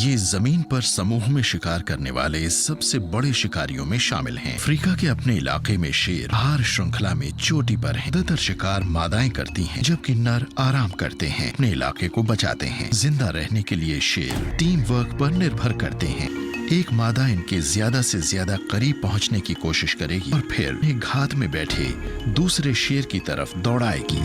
ये जमीन पर समूह में शिकार करने वाले सबसे बड़े शिकारियों में शामिल हैं। अफ्रीका के अपने इलाके में शेर आहार श्रृंखला में चोटी पर हैं। ज्यादातर शिकार मादाएं करती हैं, जबकि नर आराम करते हैं, अपने इलाके को बचाते हैं। जिंदा रहने के लिए शेर टीम वर्क पर निर्भर करते हैं। एक मादा इनके ज्यादा से ज्यादा करीब पहुंचने की कोशिश करेगी और फिर एक घात में बैठे दूसरे शेर की तरफ दौड़ाएगी।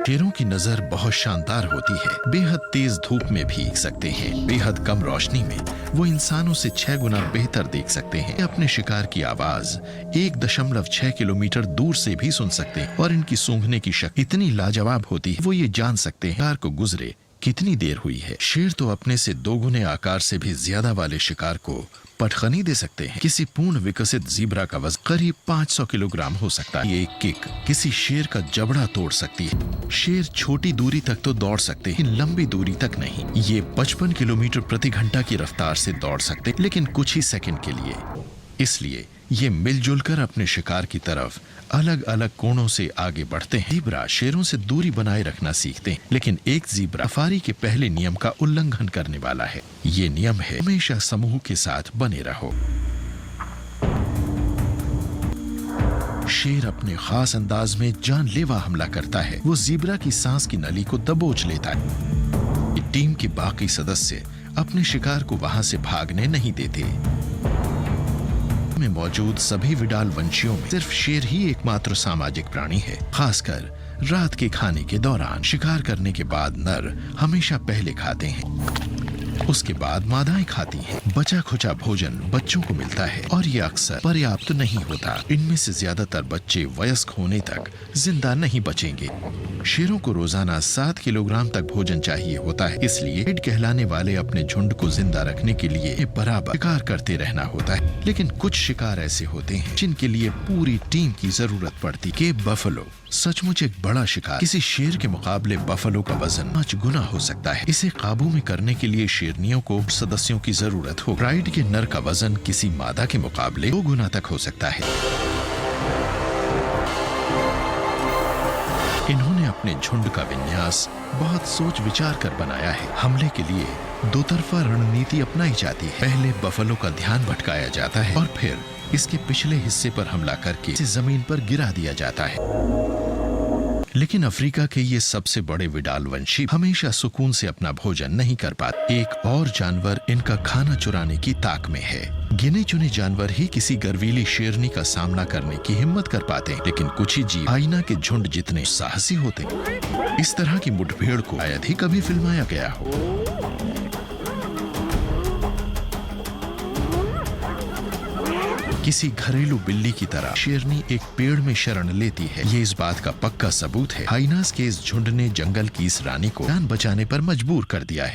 शेरों की नजर बहुत शानदार होती है। बेहद तेज धूप में भी देख सकते हैं। बेहद कम रोशनी में वो इंसानों से 6 गुना बेहतर देख सकते हैं। अपने शिकार की आवाज 1.6 किलोमीटर दूर से भी सुन सकते हैं और इनकी सूंघने की शक्ति इतनी लाजवाब होती है वो ये जान सकते हैं शिकार को गुजरे कितनी देर हुई है। शेर तो अपने से 2 गुने आकार से भी ज्यादा वाले शिकार को पटखनी दे सकते हैं। किसी पूर्ण विकसित ज़ीब्रा का वजन करीब 500 किलोग्राम हो सकता है। ये किक किसी शेर का जबड़ा तोड़ सकती है। शेर छोटी दूरी तक तो दौड़ सकते हैं, लंबी दूरी तक नहीं। ये 55 किलोमीटर प्रति घंटा की रफ्तार से दौड़ सकते हैं, लेकिन कुछ ही सेकंड के लिए। इसलिए ये मिलजुल कर अपने शिकार की तरफ अलग अलग कोणों से आगे बढ़ते हैं। ज़ीब्रा शेरों से दूरी बनाए रखना सीखते हैं, लेकिन एक ज़ीब्रा सफारी के पहले नियम का उल्लंघन करने वाला है। ये नियम है हमेशा समूह के साथ बने रहो। शेर अपने खास अंदाज में जानलेवा हमला करता है। वो ज़ीब्रा की सांस की नली को दबोच लेता है। टीम के बाकी सदस्य अपने शिकार को वहां से भागने नहीं देते। में मौजूद सभी विडाल वंशियों में सिर्फ शेर ही एकमात्र सामाजिक प्राणी है। खासकर रात के खाने के दौरान शिकार करने के बाद नर हमेशा पहले खाते हैं, उसके बाद मादाएं खाती हैं। बचा खुचा भोजन बच्चों को मिलता है और ये अक्सर पर्याप्त नहीं होता। इनमें से ज्यादातर बच्चे वयस्क होने तक जिंदा नहीं बचेंगे। शेरों को रोजाना 7 किलोग्राम तक भोजन चाहिए होता है, इसलिए हेड कहलाने वाले अपने झुंड को जिंदा रखने के लिए बराबर शिकार करते रहना होता है। लेकिन कुछ शिकार ऐसे होते हैं जिनके लिए पूरी टीम की जरूरत पड़ती है। बफलो सचमुच एक बड़ा शिकार। किसी शेर के मुकाबले बफलो का वजन 5 गुना हो सकता है। इसे काबू में करने के लिए शेरनियों को सदस्यों की जरूरत हो। प्राइड के नर का वजन किसी मादा के मुकाबले 2 गुना तक हो सकता है। इन्होंने अपने झुंड का विन्यास बहुत सोच विचार कर बनाया है। हमले के लिए 2 तरफा रणनीति अपनाई जाती है। पहले बफलो का ध्यान भटकाया जाता है और फिर इसके पिछले हिस्से पर हमला करके इसे जमीन पर गिरा दिया जाता है। लेकिन अफ्रीका के ये सबसे बड़े विडाल वंशी हमेशा सुकून से अपना भोजन नहीं कर पाते। एक और जानवर इनका खाना चुराने की ताक में है। गिने चुने जानवर ही किसी गर्वीली शेरनी का सामना करने की हिम्मत कर पाते हैं, लेकिन कुछ ही जीव हाइना के झुंड जितने साहसी होते हैं। इस तरह की मुठभेड़ को शायद ही कभी फिल्माया गया हो। किसी घरेलू बिल्ली की तरह शेरनी एक पेड़ में शरण लेती है। ये इस बात का पक्का सबूत है हाइनास के इस झुंड ने जंगल की इस रानी को जान बचाने पर मजबूर कर दिया है।